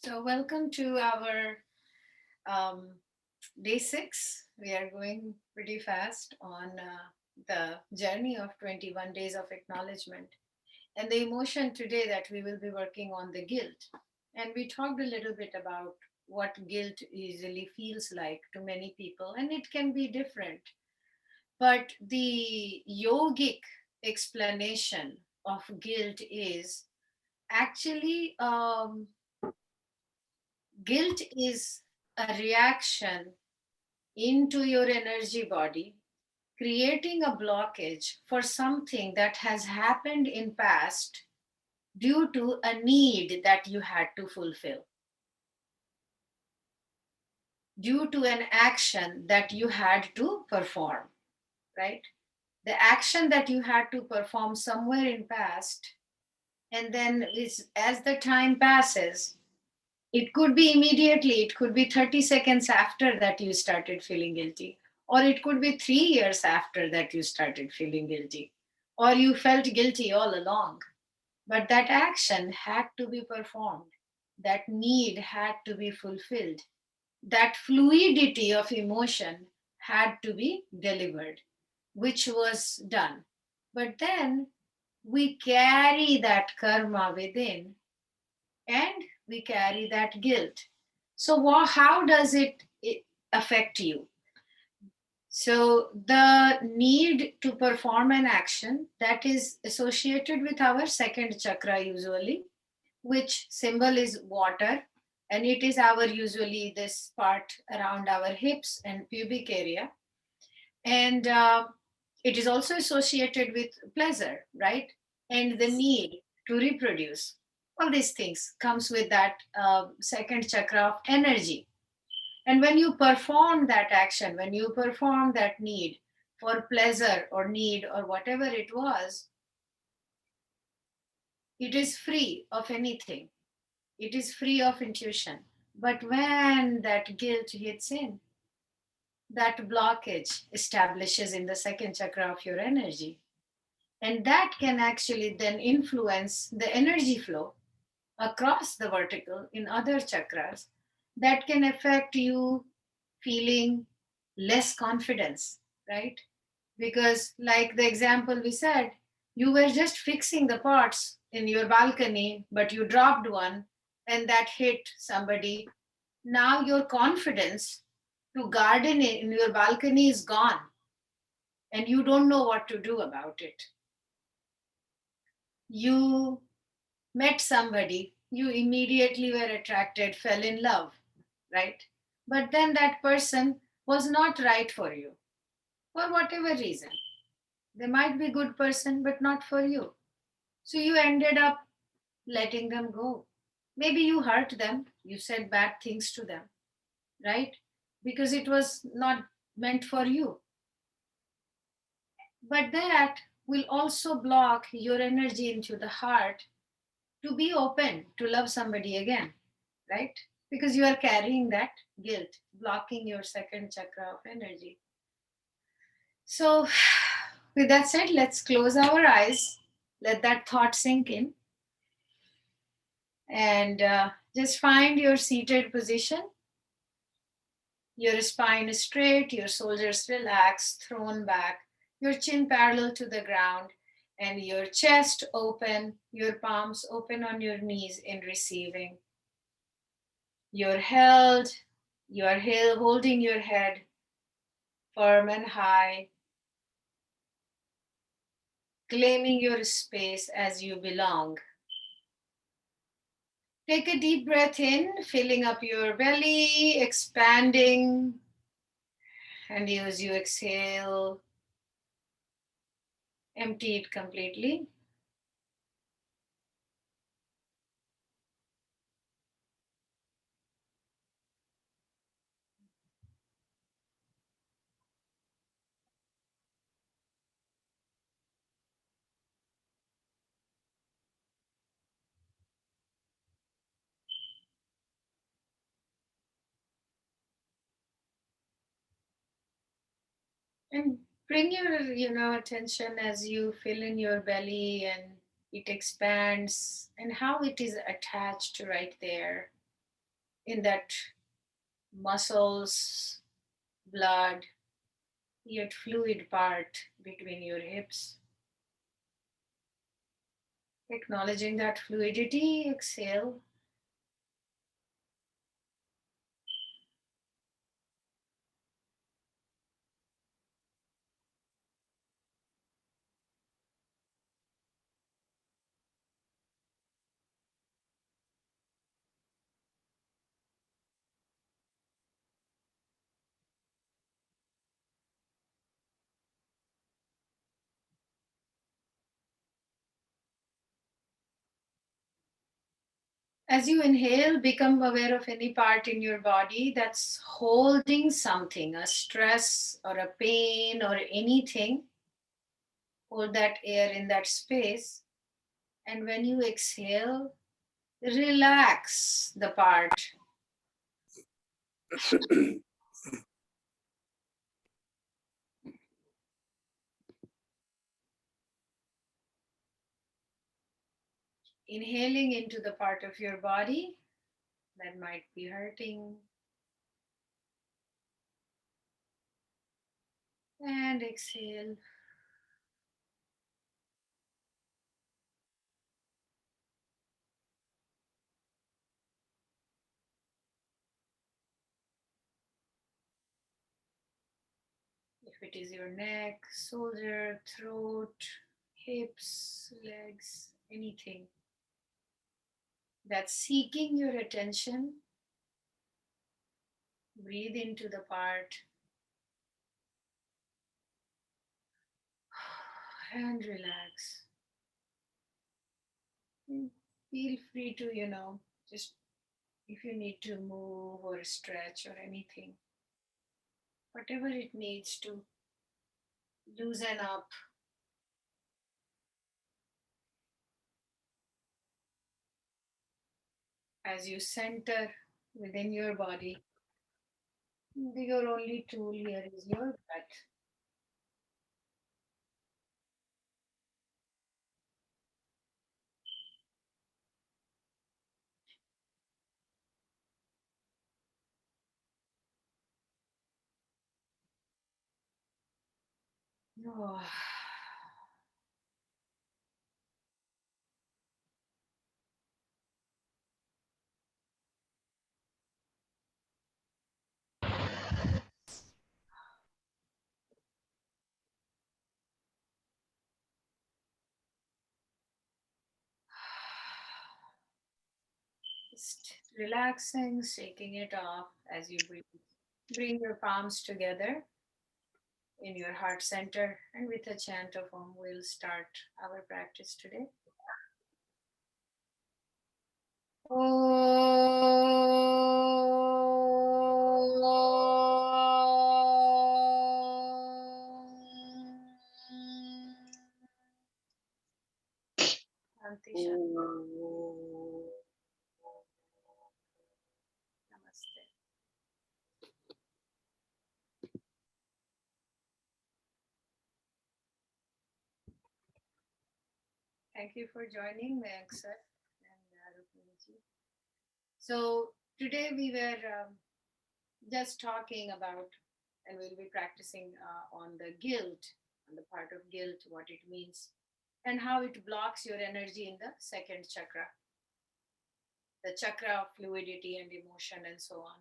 So, welcome to our um, day 6. We are going pretty fast on the journey of 21 days of acknowledgement. And the emotion today that we will be working on the guilt. And we talked a little bit about what guilt usually feels like to many people, and it can be different. But the yogic explanation of guilt is actually guilt is a reaction into your energy body, creating a blockage for something that has happened in past due to a need that you had to fulfill, due to an action that you had to perform, right? The action that you had to perform somewhere in past, and then as the time passes, it could be immediately, it could be 30 seconds after that you started feeling guilty, or it could be 3 years after that you started feeling guilty, or you felt guilty all along. But that action had to be performed, that need had to be fulfilled, that fluidity of emotion had to be delivered, which was done. But then we carry that karma within and we carry that guilt. So, how does it affect you? So, the need to perform an action that is associated with our second chakra, usually, which symbol is water, and it is our usually this part around our hips and pubic area. And it is also associated with pleasure, right? And the need to reproduce. All these things comes with that second chakra of energy. And when you perform that action, when you perform that need for pleasure or need or whatever it was, it is free of anything. It is free of intuition. But when that guilt hits in, that blockage establishes in the second chakra of your energy. And that can actually then influence the energy flow across the vertical in other chakras that can affect you feeling less confidence, right? Because, like the example we said, you were just fixing the pots in your balcony, but you dropped one and that hit somebody. Now, your confidence to garden in your balcony is gone and you don't know what to do about it. You met somebody, you immediately were attracted, fell in love, right? But then that person was not right for you for whatever reason. They might be a good person, but not for you. So you ended up letting them go. Maybe you hurt them, you said bad things to them, right? Because it was not meant for you. But that will also block your energy into the heart to be open to love somebody again, right? Because you are carrying that guilt, blocking your second chakra of energy. So, with that said, let's close our eyes, let that thought sink in, and just find your seated position. Your spine is straight, your shoulders relaxed, thrown back, your chin parallel to the ground, and your chest open, your palms open on your knees in receiving. You're held, you are holding your head firm and high, claiming your space as you belong. Take a deep breath in, filling up your belly, expanding, and as you exhale, empty it completely. And bring your attention as you fill in your belly and it expands and how it is attached right there. in that muscles, blood, yet fluid part between your hips. Acknowledging that fluidity, exhale. As you inhale, become aware of any part in your body that's holding something, a stress or a pain or anything. Hold that air in that space. And when you exhale, relax the part. Inhaling into the part of your body that might be hurting. And exhale. If it is your neck, shoulder, throat, hips, legs, anything that's seeking your attention, breathe into the part and relax. Feel free to, just if you need to move or stretch or anything, whatever it needs to loosen up. As you center within your body, your only tool here is your breath. Oh. Just relaxing, shaking it off as you breathe. Bring your palms together in your heart center, and with a chant of Om, we'll start our practice today. Shanti, Shanti. Namaste. Thank you for joining, Mayank sir and Rukmini. So today we were just talking about, and we'll be practicing on the guilt, on the part of guilt, what it means, and how it blocks your energy in the second chakra, the chakra of fluidity and emotion, and so on.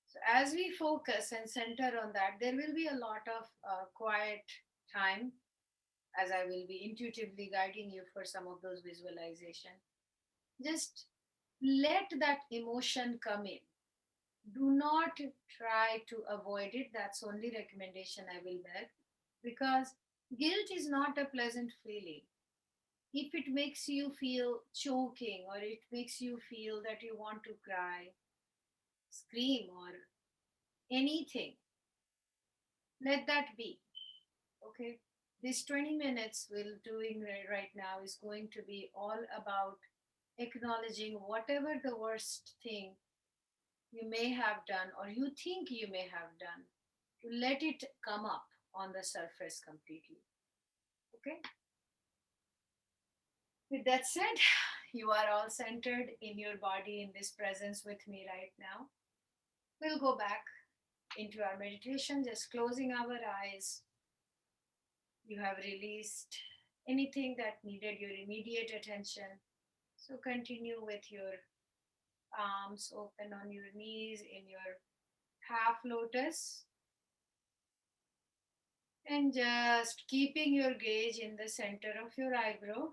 So, as we focus and center on that, there will be a lot of quiet time as I will be intuitively guiding you for some of those visualization. Just let that emotion come in. Do not try to avoid it. That's only recommendation I will make, because guilt is not a pleasant feeling. If it makes you feel choking or it makes you feel that you want to cry, scream, or anything, let that be. Okay, this 20 minutes we're doing right now is going to be all about acknowledging whatever the worst thing you may have done or you think you may have done, to let it come up on the surface completely. Okay, with that said, you are all centered in your body, in this presence with me right now. We'll go back into our meditation, just closing our eyes. You have released anything that needed your immediate attention. So continue with your arms open on your knees in your half lotus and just keeping your gaze in the center of your eyebrow.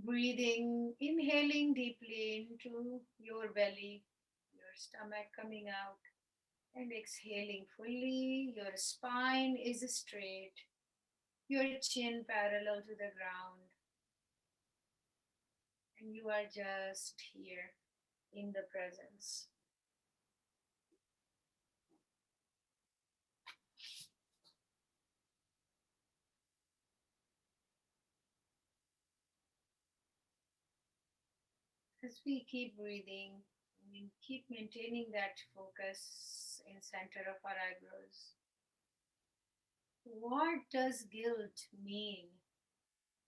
Breathing, inhaling deeply into your belly, your stomach coming out, and exhaling fully. Your spine is straight, your chin parallel to the ground, and you are just here in the presence. As we keep breathing, we keep maintaining that focus in center of our eyebrows. What does guilt mean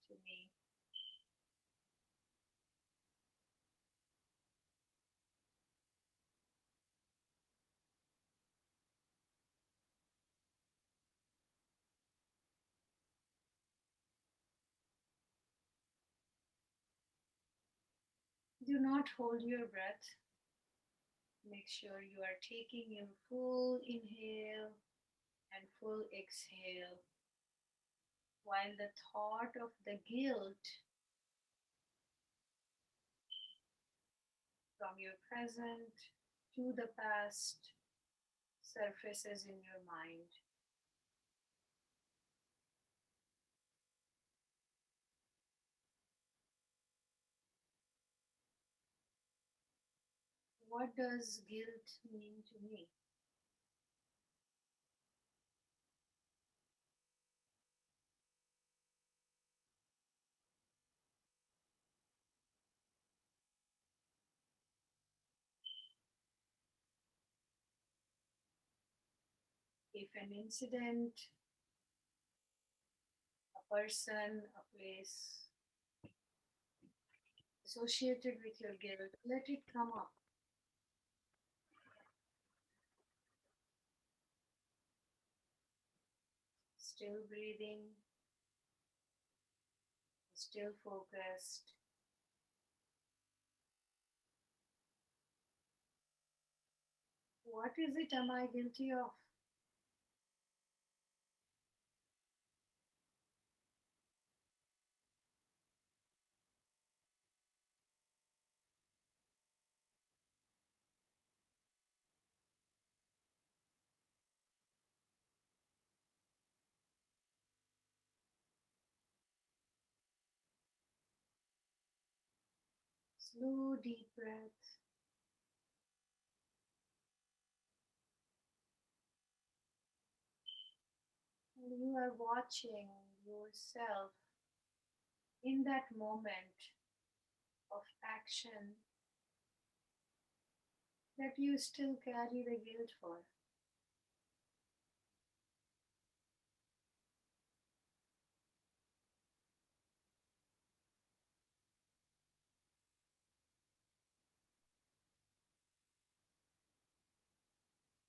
to me? Do not hold your breath. Make sure you are taking your full inhale and full exhale, while the thought of the guilt from your present to the past surfaces in your mind. What does guilt mean to me? If an incident, a person, a place associated with your guilt, let it come up. Still breathing, still focused. What is it am I guilty of? Slow, deep breath. And you are watching yourself in that moment of action that you still carry the guilt for.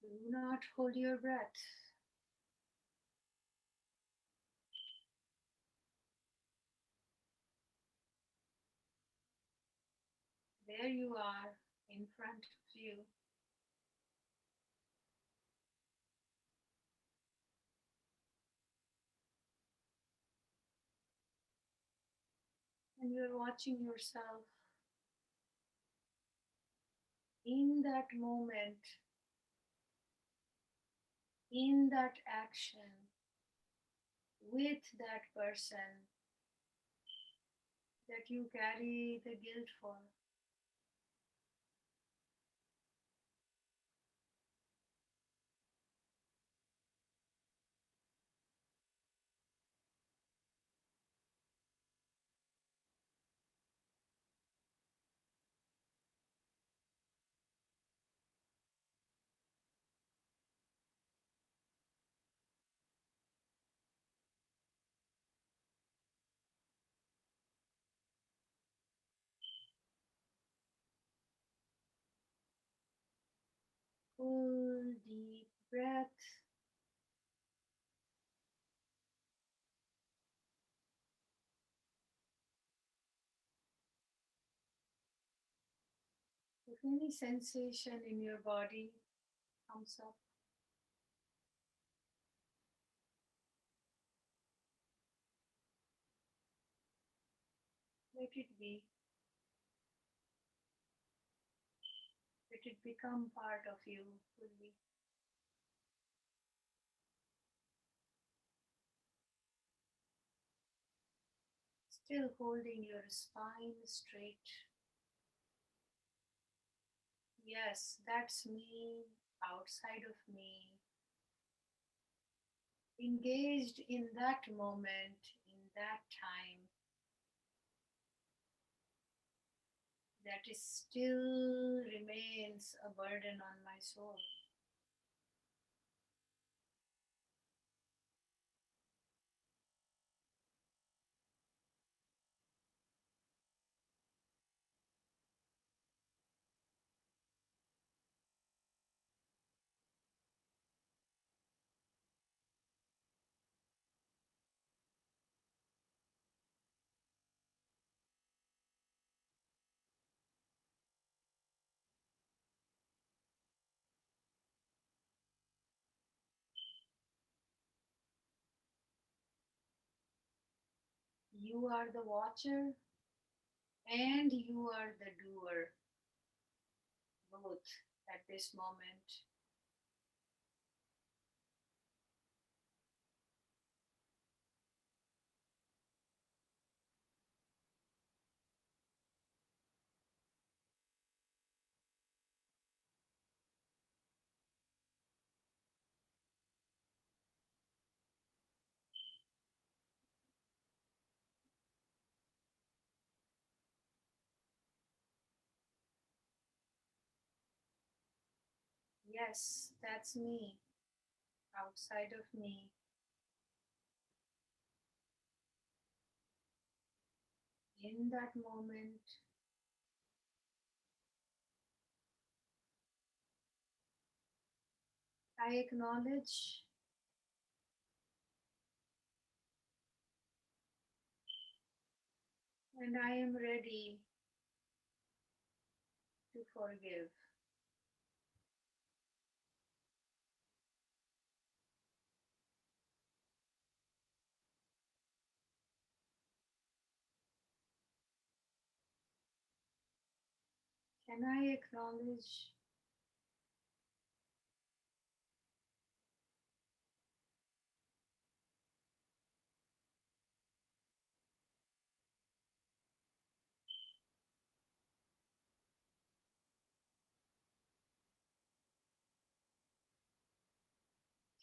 Do not hold your breath. There you are in front of you. And you're watching yourself in that moment, in that action, with that person that you carry the guilt for. full deep breath. If any sensation in your body comes up, let it be. Let it become part of you fully. Still holding your spine straight. Yes, that's me, outside of me, engaged in that moment, in that time, that is still remains a burden on my soul. You are the watcher and you are the doer, both at this moment. Yes, that's me, outside of me. In that moment, I acknowledge and I am ready to forgive. Can I acknowledge?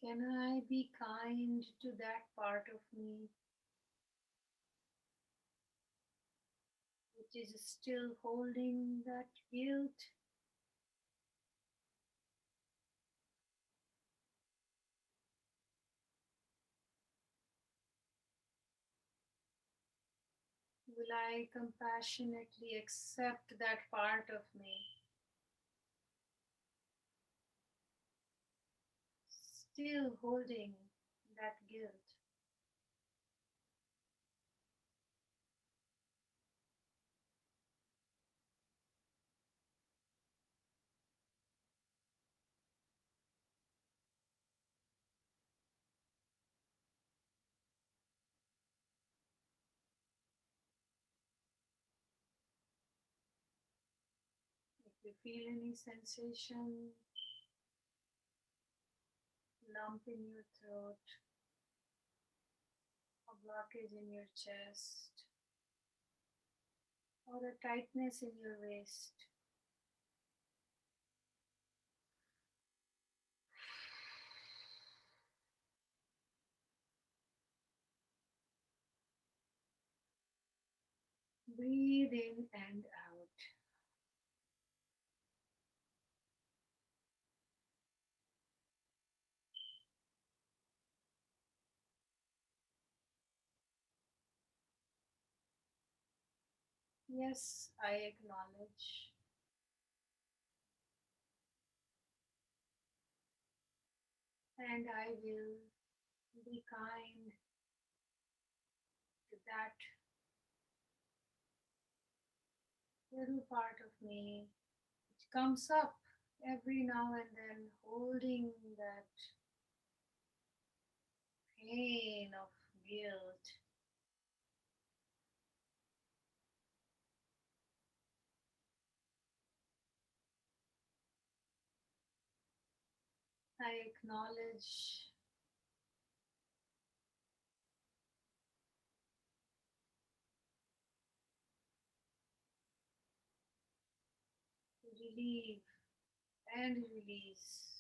Can I be kind to that part of me which is still holding that guilt? Will I compassionately accept that part of me, still holding that guilt? If you feel any sensation, lump in your throat, a blockage in your chest, or a tightness in your waist, breathe in and out. Yes, I acknowledge. And I will be kind to that little part of me which comes up every now and then, holding that pain of guilt. I acknowledge relief and release.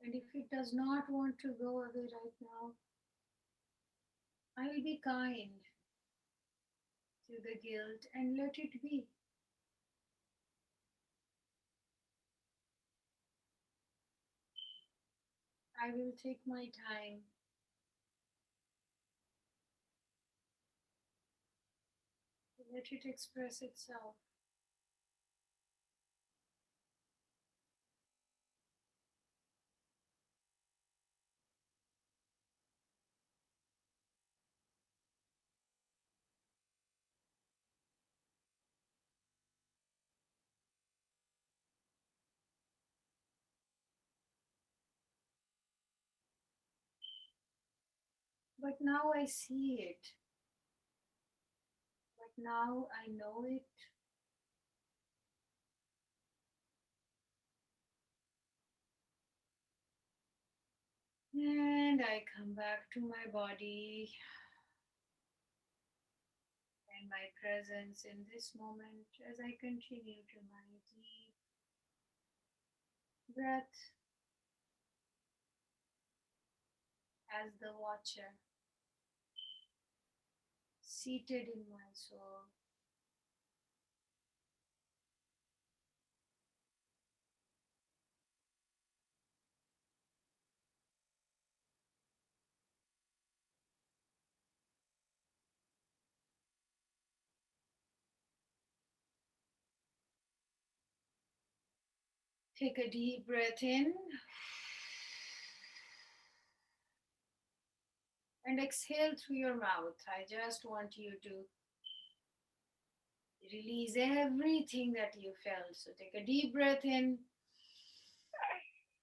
And if it does not want to go away right now, I will be kind to the guilt and let it be. I will take my time. Let it express itself. But now I see it. But now I know it. And I come back to my body and my presence in this moment as I continue to my deep breath as the watcher seated in my soul. Take a deep breath in and exhale through your mouth. I just want you to release everything that you felt. So take a deep breath in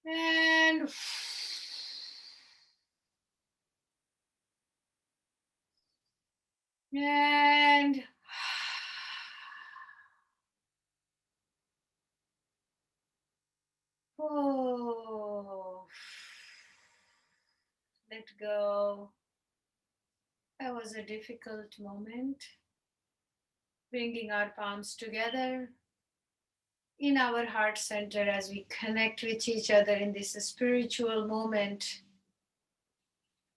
and and oh, let go. That was a difficult moment. Bringing our palms together in our heart center as we connect with each other in this spiritual moment,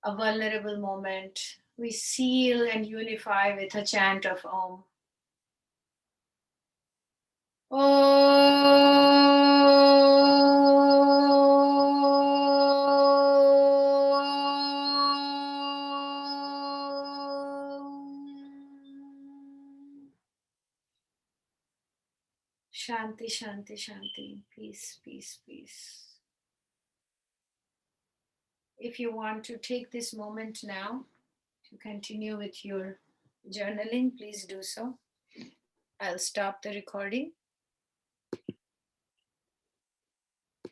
a vulnerable moment. We seal and unify with a chant of Om. Shanti, Shanti, Shanti. Peace, peace, peace. If you want to take this moment now to continue with your journaling, please do so. I'll stop the recording.